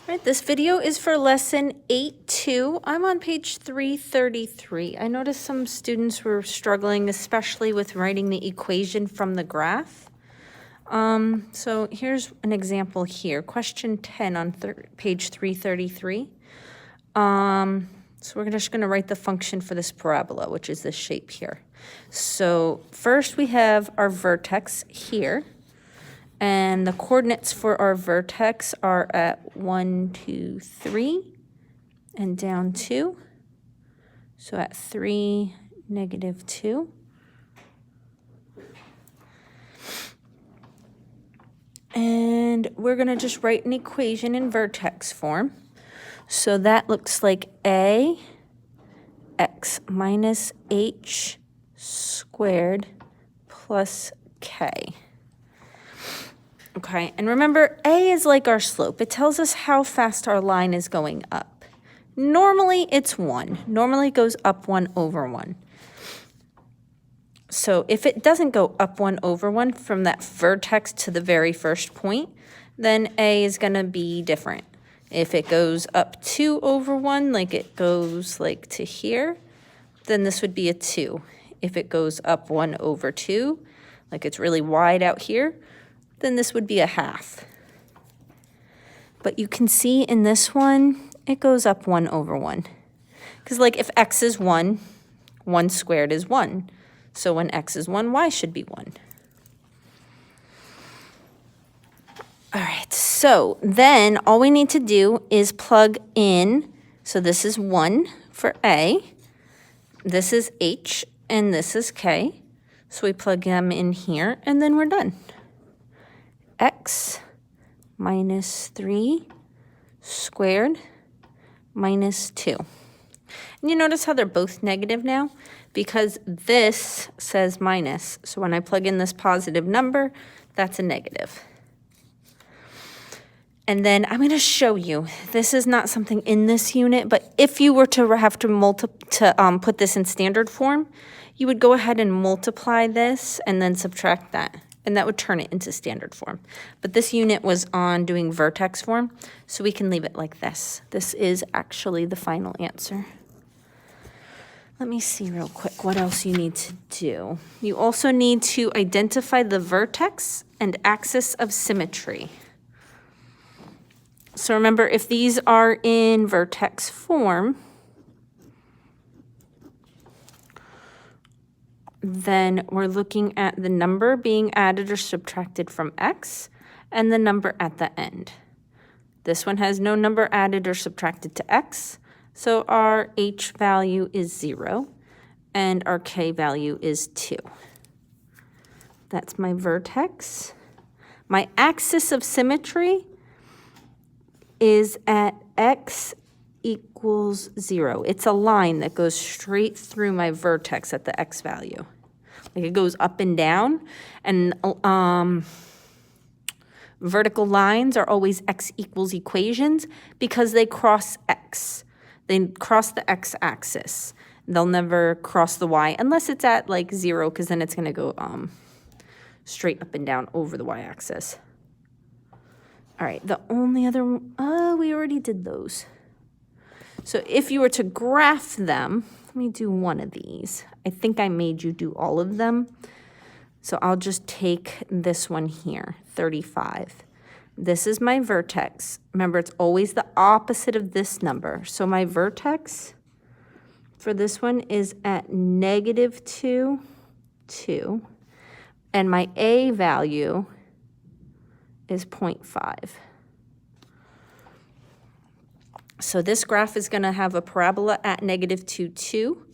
Right, this video is for lesson 8-2. I'm on page 333. I noticed some students were struggling, especially with writing the equation from the graph. So here's an example here. Question 10 on page 333. So we're just going to write the function for this parabola, which is this shape here. So first we have our vertex here. And the coordinates for our vertex are at 1, 2, 3, and down 2. So at 3, -2. And we're going to just write an equation in vertex form. So that looks like a x minus h squared plus k. Okay, and remember, A is like our slope. It tells us how fast our line is going up. Normally, it's 1. Normally, it goes up 1 over 1. So if it doesn't go up 1 over 1 from that vertex to the very first point, then A is going to be different. If it goes up 2 over 1, like it goes like to here, then this would be a 2. If it goes up 1 over 2, like it's really wide out here, then this would be a half. But you can see in this one, it goes up 1 over 1. Because like if x is 1, 1 squared is 1. So when x is 1, y should be 1. All right, so then all we need to do is plug in. So this is 1 for A, this is h, and this is k. So we plug them in here, and then we're done. X minus 3 squared minus 2. And you notice how they're both negative now? Because this says minus. So when I plug in this positive number, that's a negative. And then I'm going to show you. This is not something in this unit, but if you were to have to put this in standard form, you would go ahead and multiply this and then subtract that. And that would turn it into standard form. But this unit was on doing vertex form, so we can leave it like this. This is actually the final answer. Let me see real quick what else you need to do. You also need to identify the vertex and axis of symmetry. So remember, if these are in vertex form, then we're looking at the number being added or subtracted from x and the number at the end. This one has no number added or subtracted to x, so our h value is 0 and our k value is 2. That's my vertex. My axis of symmetry is at x equals 0. It's a line that goes straight through my vertex at the x value. Like it goes up and down, and vertical lines are always x equals equations because they cross x. They cross the x-axis. They'll never cross the y unless it's at like 0, because then it's going to go straight up and down over the y-axis. All right, the only other, we already did those. So if you were to graph them, let me do one of these. I think I made you do all of them. So I'll just take this one here, 35. This is my vertex. Remember, it's always the opposite of this number. So my vertex for this one is at -2, 2. And my A value is 0.5. So this graph is going to have a parabola at -2, 2.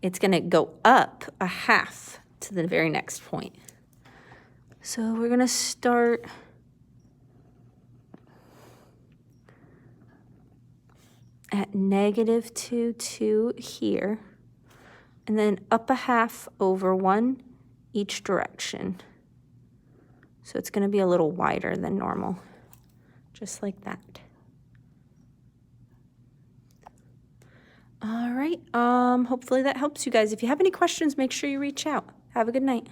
It's going to go up a half to the very next point. So we're going to start at -2, 2 here, and then up a half over 1 each direction. So it's going to be a little wider than normal, just like that. All right, hopefully that helps you guys. If you have any questions, make sure you reach out. Have a good night.